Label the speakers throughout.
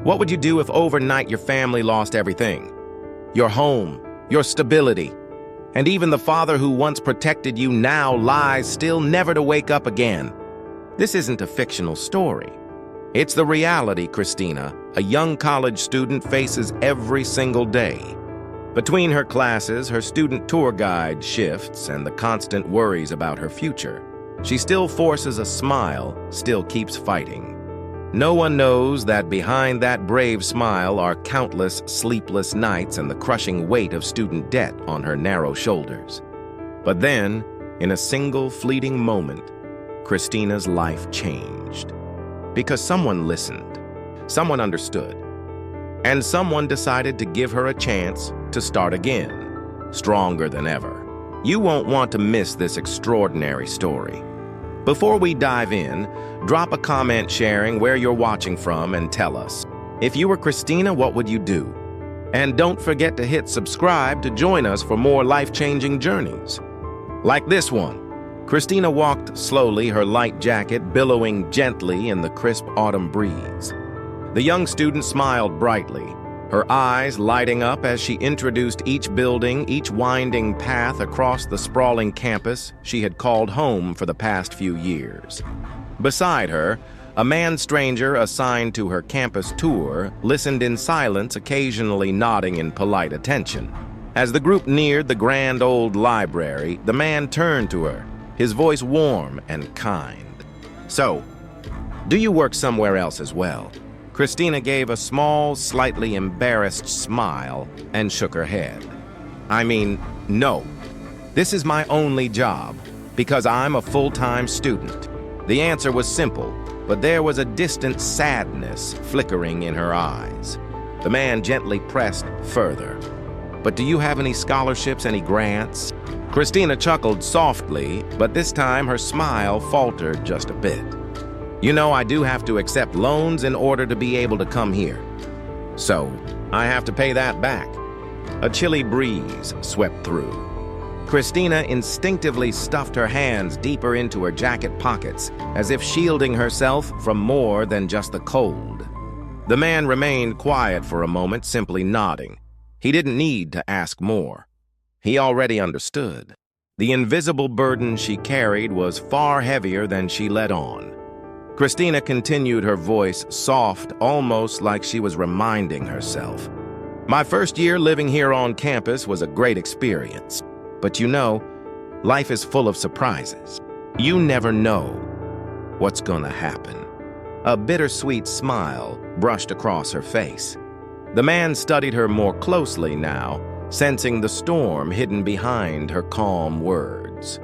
Speaker 1: What would you do if overnight your family lost everything? Your home, your stability, and even the father who once protected you now lies still never to wake up again. This isn't a fictional story. It's the reality Christina, a young college student, faces every single day. Between her classes, her student tour guide shifts, and the constant worries about her future, she still forces a smile, still keeps fighting. No one knows that behind that brave smile are countless sleepless nights and the crushing weight of student debt on her narrow shoulders. But then, in a single fleeting moment, Christina's life changed. Because someone listened, someone understood, and someone decided to give her a chance to start again, stronger than ever. You won't want to miss this extraordinary story. Before we dive in, drop a comment sharing where you're watching from and tell us. If you were Christina, what would you do? And don't forget to hit subscribe to join us for more life-changing journeys. Like this one. Christina walked slowly, her light jacket billowing gently in the crisp autumn breeze. The young student smiled brightly, her eyes lighting up as she introduced each building, each winding path across the sprawling campus she had called home for the past few years. Beside her, a man stranger assigned to her campus tour listened in silence, occasionally nodding in polite attention. As the group neared the grand old library, the man turned to her, his voice warm and kind. "So, do you work somewhere else as well?" Christina gave a small, slightly embarrassed smile and shook her head. "I mean, no. This is my only job, because I'm a full-time student." The answer was simple, but there was a distant sadness flickering in her eyes. The man gently pressed further. "But do you have any scholarships, any grants?" Christina chuckled softly, but this time her smile faltered just a bit. "You know, I do have to accept loans in order to be able to come here. So, I have to pay that back." A chilly breeze swept through. Christina instinctively stuffed her hands deeper into her jacket pockets, as if shielding herself from more than just the cold. The man remained quiet for a moment, simply nodding. He didn't need to ask more. He already understood. The invisible burden she carried was far heavier than she let on. Christina continued, her voice soft, almost like she was reminding herself. "My first year living here on campus was a great experience. But you know, life is full of surprises. You never know what's gonna happen." A bittersweet smile brushed across her face. The man studied her more closely now, sensing the storm hidden behind her calm words.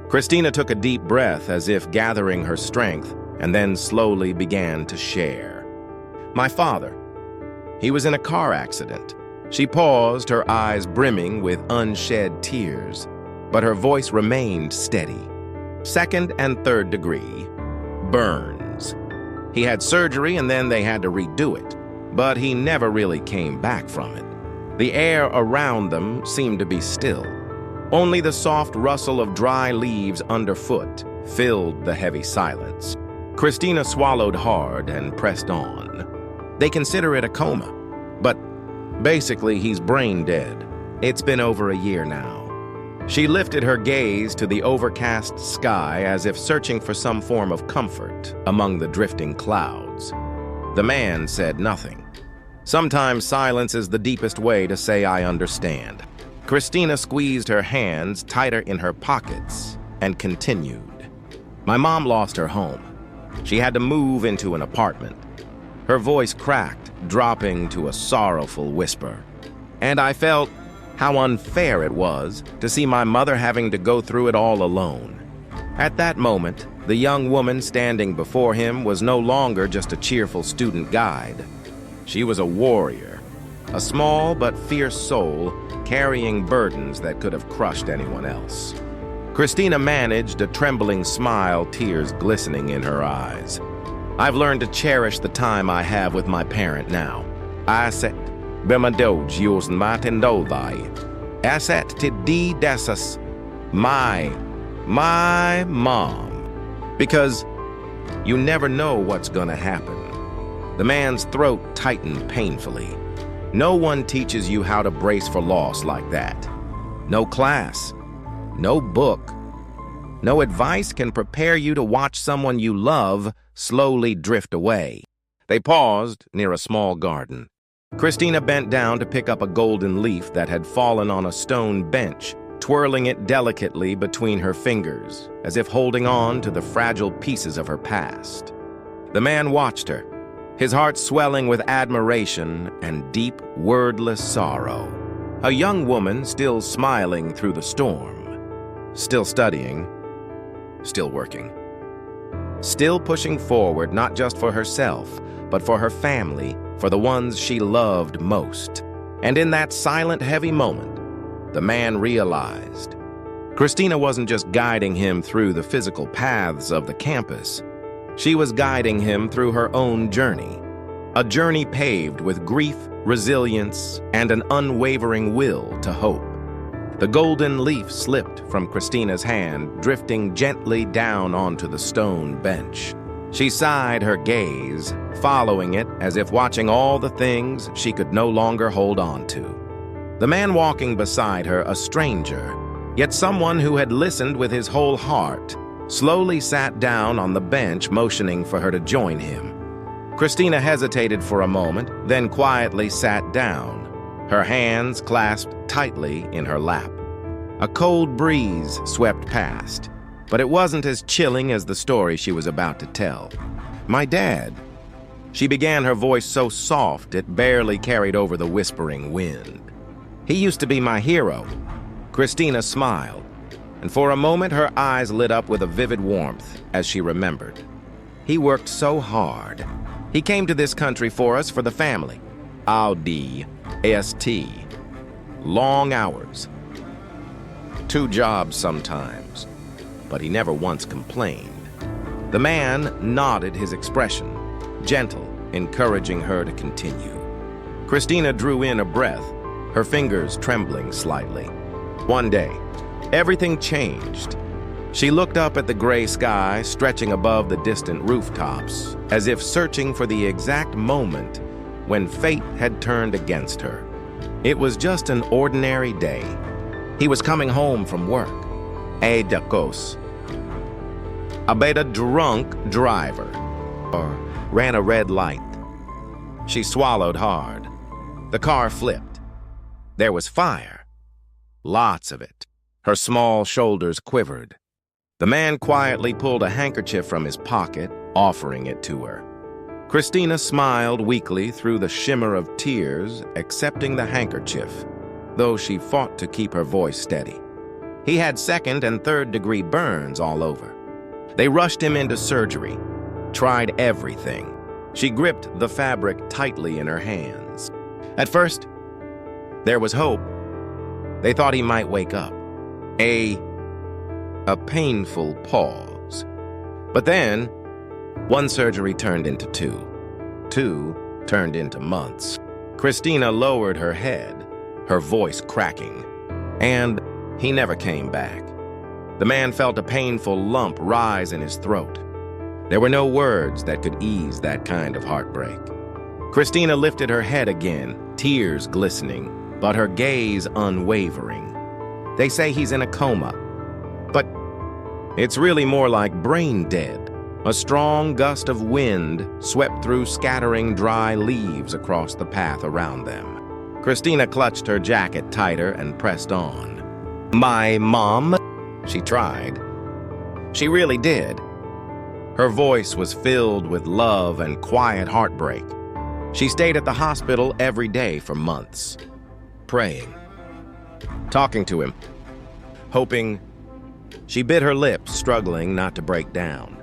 Speaker 1: Christina took a deep breath as if gathering her strength, and then slowly began to share. "My father, he was in a car accident." She paused, her eyes brimming with unshed tears, but her voice remained steady. "Second and third degree burns. He had surgery and then they had to redo it, but he never really came back from it." The air around them seemed to be still. Only the soft rustle of dry leaves underfoot filled the heavy silence. Christina swallowed hard and pressed on. "They consider it a coma, but basically he's brain dead. It's been over a year now." She lifted her gaze to the overcast sky as if searching for some form of comfort among the drifting clouds. The man said nothing. Sometimes silence is the deepest way to say "I understand." Christina squeezed her hands tighter in her pockets and continued. "My mom lost her home. She had to move into an apartment." Her voice cracked, dropping to a sorrowful whisper. "And I felt how unfair it was to see my mother having to go through it all alone." At that moment, the young woman standing before him was no longer just a cheerful student guide. She was a warrior, a small but fierce soul carrying burdens that could have crushed anyone else. Christina managed a trembling smile, tears glistening in her eyes. "I've learned to cherish the time I have with my parent now. Asset bemadoj yos matendolvai. Asset to di desas. My mom." Because you never know what's gonna happen. The man's throat tightened painfully. No one teaches you how to brace for loss like that. No class, no book, no advice can prepare you to watch someone you love slowly drift away. They paused near a small garden. Christina bent down to pick up a golden leaf that had fallen on a stone bench, twirling it delicately between her fingers, as if holding on to the fragile pieces of her past. The man watched her, his heart swelling with admiration and deep, wordless sorrow. A young woman still smiling through the storm, still studying, still working, still pushing forward not just for herself, but for her family, for the ones she loved most. And in that silent, heavy moment, the man realized Christina wasn't just guiding him through the physical paths of the campus. She was guiding him through her own journey, a journey paved with grief, resilience, and an unwavering will to hope. The golden leaf slipped from Christina's hand, drifting gently down onto the stone bench. She sighed, her gaze following it as if watching all the things she could no longer hold on to. The man walking beside her, a stranger, yet someone who had listened with his whole heart, slowly sat down on the bench, motioning for her to join him. Christina hesitated for a moment, then quietly sat down, her hands clasped tightly in her lap. A cold breeze swept past, but it wasn't as chilling as the story she was about to tell. "My dad," she began, her voice so soft it barely carried over the whispering wind. "He used to be my hero." Christina smiled, and for a moment her eyes lit up with a vivid warmth as she remembered. "He worked so hard. He came to this country for us, for the family. Audi, ST. Long hours. 2 jobs sometimes, but he never once complained." The man nodded, his expression gentle, encouraging her to continue. Christina drew in a breath, her fingers trembling slightly. One day, everything changed. She looked up at the gray sky stretching above the distant rooftops, as if searching for the exact moment when fate had turned against her. It was just an ordinary day. He was coming home from work. A drunk driver, or ran a red light. She swallowed hard. The car flipped. There was fire. Lots of it. Her small shoulders quivered. The man quietly pulled a handkerchief from his pocket, offering it to her. Christina smiled weakly through the shimmer of tears, accepting the handkerchief, though she fought to keep her voice steady. He had 2nd and 3rd-degree burns all over. They rushed him into surgery, tried everything. She gripped the fabric tightly in her hands. At first, there was hope. They thought he might wake up. A painful pause. But then, one surgery turned into 2. 2 turned into months. Christina lowered her head, her voice cracking, and he never came back. The man felt a painful lump rise in his throat. There were no words that could ease that kind of heartbreak. Christina lifted her head again, tears glistening, but her gaze unwavering. They say he's in a coma, but it's really more like brain dead. A strong gust of wind swept through, scattering dry leaves across the path around them. Christina clutched her jacket tighter and pressed on. "My mom?" She tried. She really did. Her voice was filled with love and quiet heartbreak. She stayed at the hospital every day for months, praying, talking to him, hoping. She bit her lips, struggling not to break down.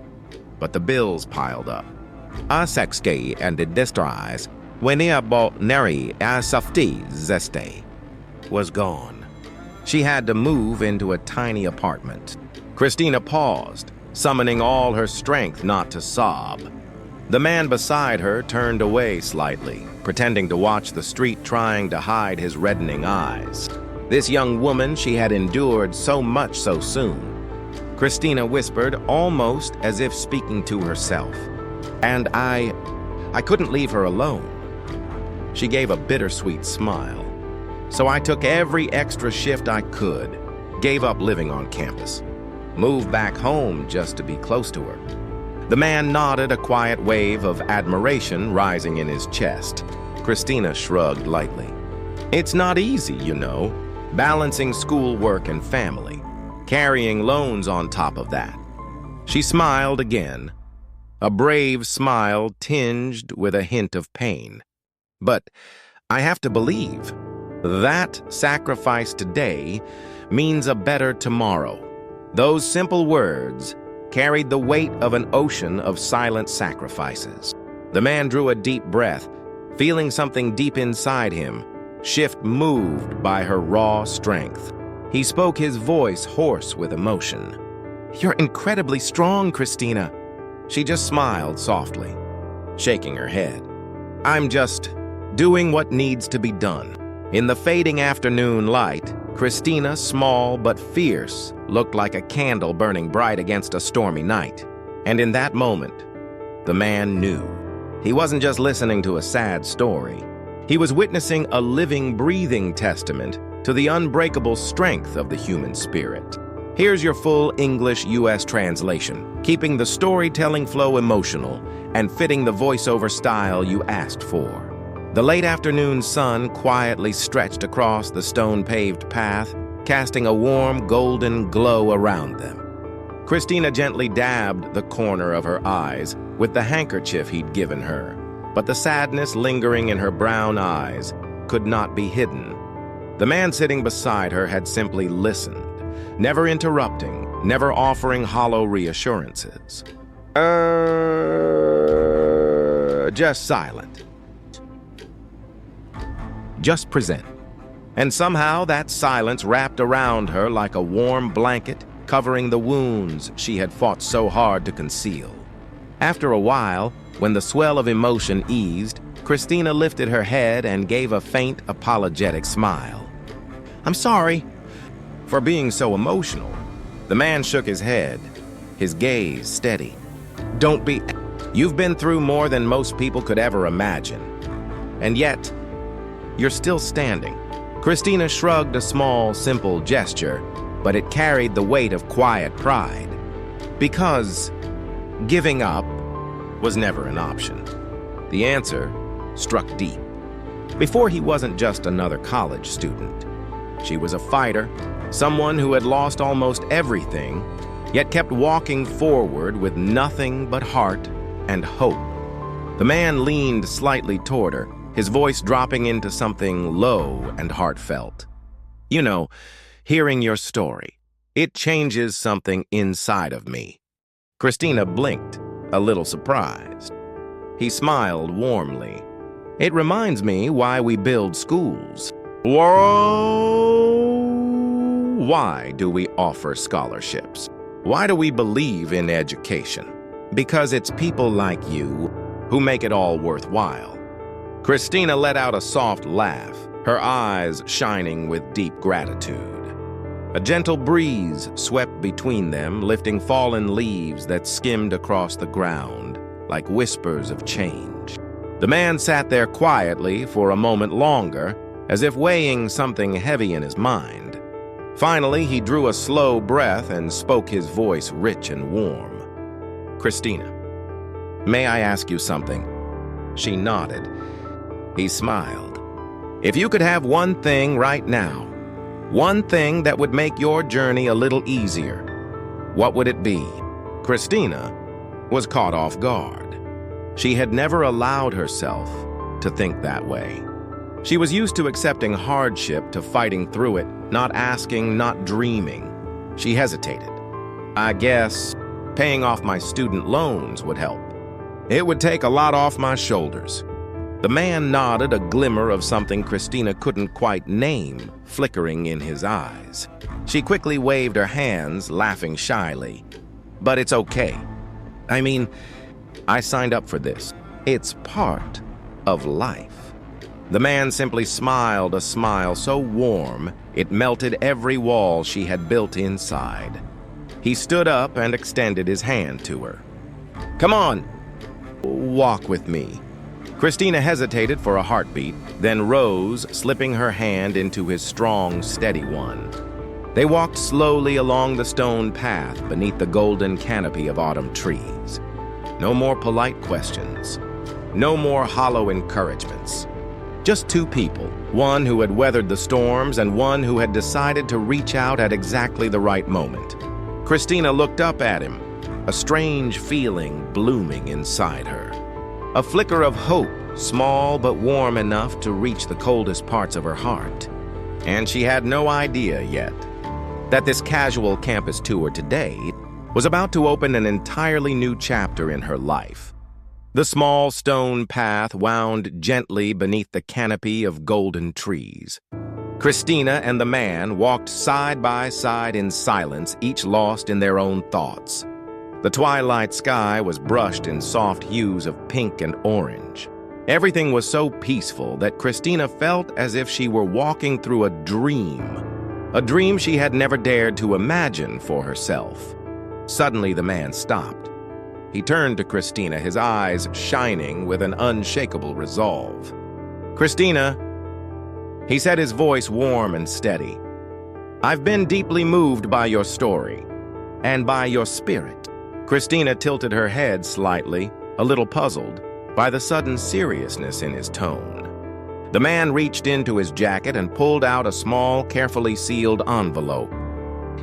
Speaker 1: But the bills piled up. A sexy and distress when neri a safety zeste was gone. She had to move into a tiny apartment. Christina paused, summoning all her strength not to sob. The man beside her turned away slightly, pretending to watch the street, trying to hide his reddening eyes. This young woman she had endured so much so soon. Christina whispered, almost as if speaking to herself. And I couldn't leave her alone. She gave a bittersweet smile. So I took every extra shift I could, gave up living on campus, moved back home just to be close to her. The man nodded, a quiet wave of admiration rising in his chest. Christina shrugged lightly. It's not easy, you know, balancing schoolwork and family, carrying loans on top of that. She smiled again, a brave smile tinged with a hint of pain. But I have to believe that sacrifice today means a better tomorrow. Those simple words carried the weight of an ocean of silent sacrifices. The man drew a deep breath, feeling something deep inside him shift, moved by her raw strength. He spoke, his voice hoarse with emotion. You're incredibly strong, Christina. She just smiled softly, shaking her head. I'm just doing what needs to be done. In the fading afternoon light, Christina, small but fierce, looked like a candle burning bright against a stormy night. And in that moment, the man knew. He wasn't just listening to a sad story. He was witnessing a living, breathing testament to the unbreakable strength of the human spirit. Here's your full English U.S. translation, keeping the storytelling flow emotional and fitting the voiceover style you asked for. The late afternoon sun quietly stretched across the stone-paved path, casting a warm, golden glow around them. Christina gently dabbed the corner of her eyes with the handkerchief he'd given her, but the sadness lingering in her brown eyes could not be hidden. The man sitting beside her had simply listened, never interrupting, never offering hollow reassurances. Just silent. Just present. And somehow that silence wrapped around her like a warm blanket, covering the wounds she had fought so hard to conceal. After a while, when the swell of emotion eased, Christina lifted her head and gave a faint, apologetic smile. I'm sorry for being so emotional. The man shook his head, his gaze steady. Don't be. You've been through more than most people could ever imagine. And yet, you're still standing. Christina shrugged, a small, simple gesture, but it carried the weight of quiet pride. Because giving up was never an option. The answer struck deep. Before, he wasn't just another college student. She was a fighter, someone who had lost almost everything, yet kept walking forward with nothing but heart and hope. The man leaned slightly toward her, his voice dropping into something low and heartfelt. You know, hearing your story, it changes something inside of me. Christina blinked, a little surprised. He smiled warmly. It reminds me why we build schools. Whoa! Why do we offer scholarships? Why do we believe in education? Because it's people like you who make it all worthwhile. Christina let out a soft laugh, her eyes shining with deep gratitude. A gentle breeze swept between them, lifting fallen leaves that skimmed across the ground like whispers of change. The man sat there quietly for a moment longer, as if weighing something heavy in his mind. Finally, he drew a slow breath and spoke, his voice rich and warm. Christina, may I ask you something? She nodded. He smiled. If you could have one thing right now, one thing that would make your journey a little easier, what would it be? Christina was caught off guard. She had never allowed herself to think that way. She was used to accepting hardship, to fighting through it, not asking, not dreaming. She hesitated. I guess paying off my student loans would help. It would take a lot off my shoulders. The man nodded, a glimmer of something Christina couldn't quite name flickering in his eyes. She quickly waved her hands, laughing shyly. But it's okay. I mean, I signed up for this. It's part of life. The man simply smiled, a smile so warm it melted every wall she had built inside. He stood up and extended his hand to her. Come on, walk with me. Christina hesitated for a heartbeat, then rose, slipping her hand into his strong, steady one. They walked slowly along the stone path beneath the golden canopy of autumn trees. No more polite questions. No more hollow encouragements. Just two people, one who had weathered the storms and one who had decided to reach out at exactly the right moment. Christina looked up at him, a strange feeling blooming inside her. A flicker of hope, small but warm enough to reach the coldest parts of her heart. And she had no idea yet that this casual campus tour today was about to open an entirely new chapter in her life. The small stone path wound gently beneath the canopy of golden trees. Christina and the man walked side by side in silence, each lost in their own thoughts. The twilight sky was brushed in soft hues of pink and orange. Everything was so peaceful that Christina felt as if she were walking through a dream she had never dared to imagine for herself. Suddenly, the man stopped. He turned to Christina, his eyes shining with an unshakable resolve. "Christina," he said, his voice warm and steady, "I've been deeply moved by your story and by your spirit." Christina tilted her head slightly, a little puzzled by the sudden seriousness in his tone. The man reached into his jacket and pulled out a small, carefully sealed envelope.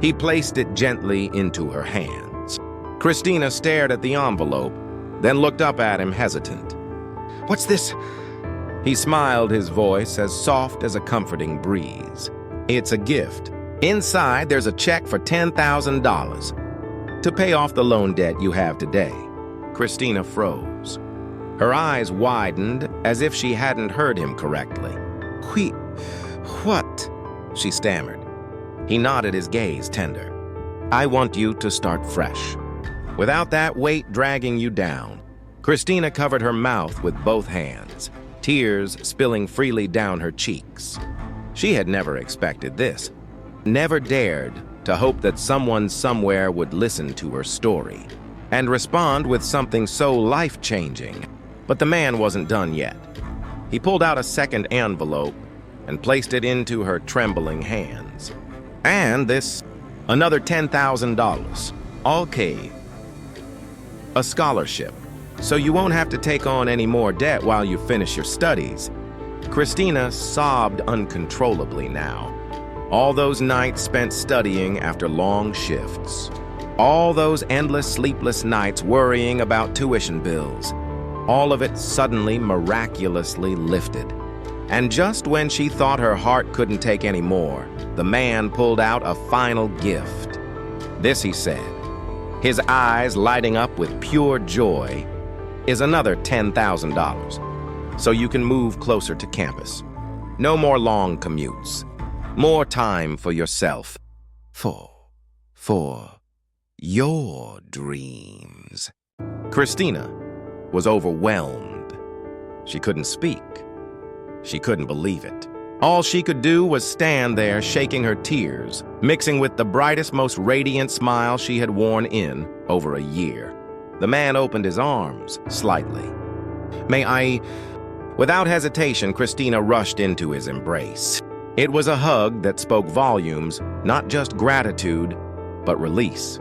Speaker 1: He placed it gently into her hands. Christina stared at the envelope, then looked up at him hesitant. "What's this?" He smiled, his voice as soft as a comforting breeze. "It's a gift. Inside, there's a check for $10,000 to pay off the loan debt you have today." Christina froze. Her eyes widened as if she hadn't heard him correctly. What?" she stammered. He nodded, his gaze tender. "I want you to start fresh, without that weight dragging you down." Christina covered her mouth with both hands, tears spilling freely down her cheeks. She had never expected this, never dared to hope that someone somewhere would listen to her story and respond with something so life-changing. But the man wasn't done yet. He pulled out a second envelope and placed it into her trembling hands. "And this, another $10,000. Okay. A scholarship, so you won't have to take on any more debt while you finish your studies." Christina sobbed uncontrollably now. All those nights spent studying after long shifts. All those endless sleepless nights worrying about tuition bills. All of it suddenly miraculously lifted. And just when she thought her heart couldn't take any more, the man pulled out a final gift. "This," he said, his eyes lighting up with pure joy, "is another $10,000, so you can move closer to campus. No more long commutes. More time for yourself. For your dreams." Christina was overwhelmed. She couldn't speak. She couldn't believe it. All she could do was stand there, shaking her tears, mixing with the brightest, most radiant smile she had worn in over a year. The man opened his arms slightly. "May I?" Without hesitation, Christina rushed into his embrace. It was a hug that spoke volumes, not just gratitude, but release.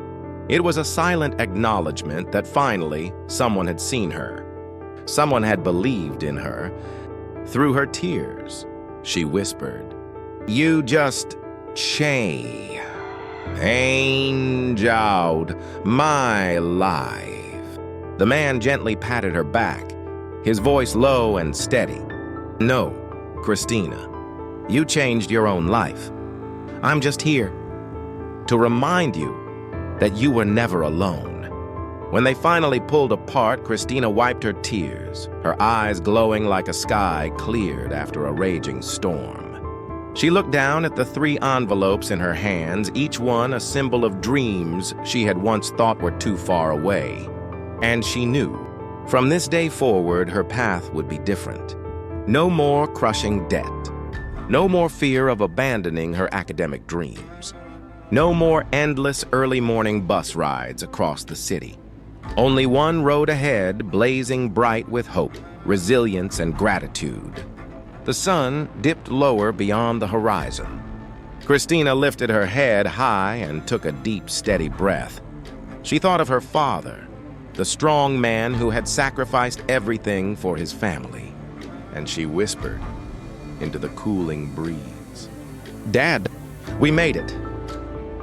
Speaker 1: It was a silent acknowledgement that finally someone had seen her. Someone had believed in her. Through her tears, she whispered, "You just changed my life." The man gently patted her back, his voice low and steady. "No, Christina, you changed your own life. I'm just here to remind you that you were never alone." When they finally pulled apart, Christina wiped her tears, her eyes glowing like a sky cleared after a raging storm. She looked down at the 3 envelopes in her hands, each one a symbol of dreams she had once thought were too far away. And she knew, from this day forward, her path would be different. No more crushing debt. No more fear of abandoning her academic dreams. No more endless early morning bus rides across the city. Only one road ahead, blazing bright with hope. resilience, and gratitude. The sun dipped lower beyond the horizon. Christina lifted her head high and took a deep, steady breath. She thought of her father, the strong man who had sacrificed everything for his family, and she whispered into the cooling breeze, "Dad, we made it.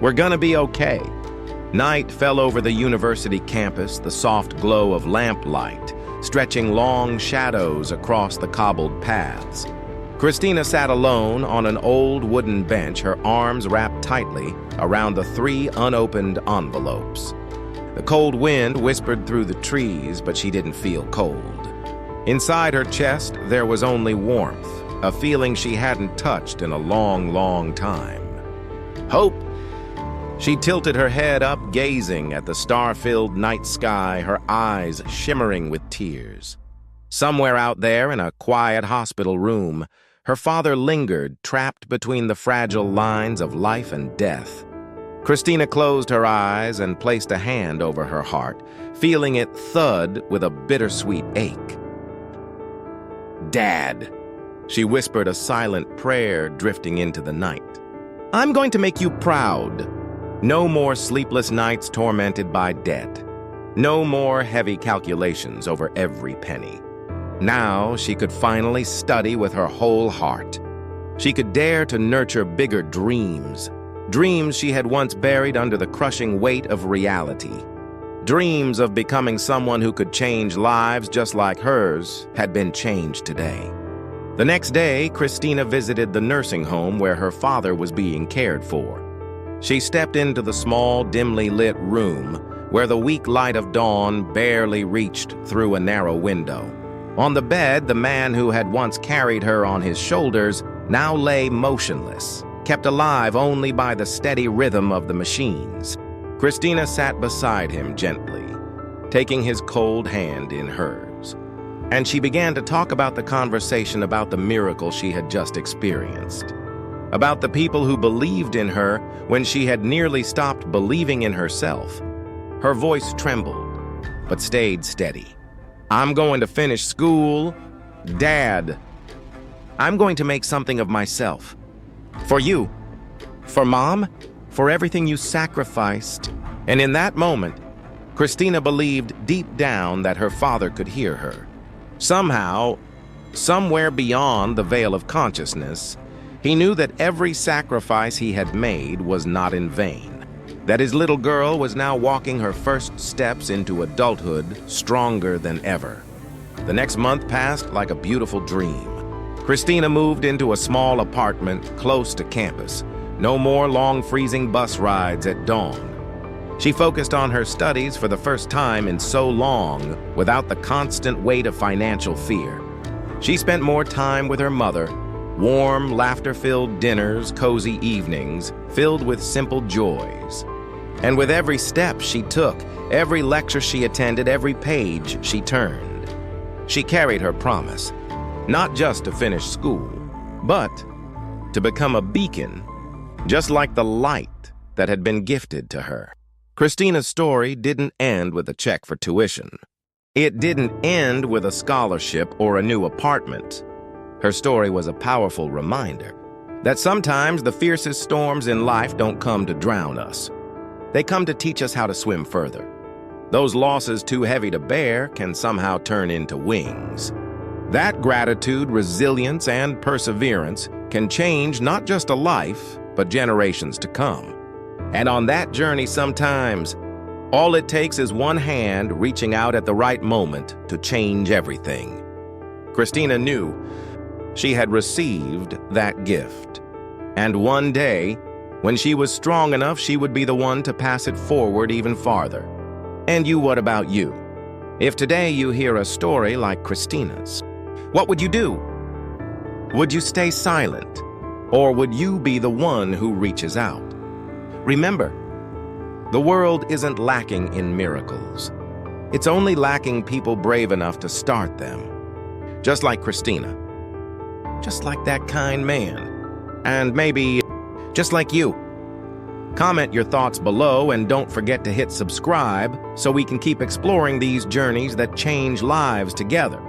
Speaker 1: We're gonna be okay." Night fell over the university campus, the soft glow of lamplight stretching long shadows across the cobbled paths. Christina sat alone on an old wooden bench, her arms wrapped tightly around the 3 unopened envelopes. The cold wind whispered through the trees, but she didn't feel cold. Inside her chest, there was only warmth, a feeling she hadn't touched in a long, long time. Hope! She tilted her head up, gazing at the star-filled night sky, her eyes shimmering with tears. Somewhere out there in a quiet hospital room, her father lingered, trapped between the fragile lines of life and death. Christina closed her eyes and placed a hand over her heart, feeling it thud with a bittersweet ache. "Dad," she whispered, a silent prayer drifting into the night. "I'm going to make you proud. No more sleepless nights tormented by debt. No more heavy calculations over every penny. Now she could finally study with her whole heart. She could dare to nurture bigger dreams, dreams she had once buried under the crushing weight of reality. Dreams of becoming someone who could change lives just like hers had been changed today. The next day, Christina visited the nursing home where her father was being cared for. She stepped into the small, dimly lit room where the weak light of dawn barely reached through a narrow window. On the bed, the man who had once carried her on his shoulders now lay motionless, kept alive only by the steady rhythm of the machines. Christina sat beside him gently, taking his cold hand in hers. And she began to talk about the conversation about the miracle she had just experienced. About the people who believed in her when she had nearly stopped believing in herself. Her voice trembled, but stayed steady. "I'm going to finish school. Dad, I'm going to make something of myself. For you. For Mom. For everything you sacrificed." And in that moment, Christina believed deep down that her father could hear her. Somehow, somewhere beyond the veil of consciousness, he knew that every sacrifice he had made was not in vain, that his little girl was now walking her first steps into adulthood stronger than ever. The next month passed like a beautiful dream. Christina moved into a small apartment close to campus. No more long freezing bus rides at dawn. She focused on her studies for the first time in so long without the constant weight of financial fear. She spent more time with her mother, warm, laughter-filled dinners, cozy evenings, filled with simple joys. And with every step she took, every lecture she attended, every page she turned, she carried her promise, not just to finish school, but to become a beacon, just like the light that had been gifted to her. Christina's story didn't end with a check for tuition. It didn't end with a scholarship or a new apartment. Her story was a powerful reminder that sometimes the fiercest storms in life don't come to drown us. They come to teach us how to swim further. Those losses too heavy to bear can somehow turn into wings. That gratitude, resilience, and perseverance can change not just a life, but generations to come. And on that journey, sometimes, all it takes is one hand reaching out at the right moment to change everything. Christina knew she had received that gift. And one day, when she was strong enough, she would be the one to pass it forward even farther. And you, what about you? If today you hear a story like Christina's, what would you do? Would you stay silent? Or would you be the one who reaches out? Remember, the world isn't lacking in miracles. It's only lacking people brave enough to start them. Just like Christina. Just like that kind man. And maybe just like you. Comment your thoughts below and don't forget to hit subscribe so we can keep exploring these journeys that change lives together.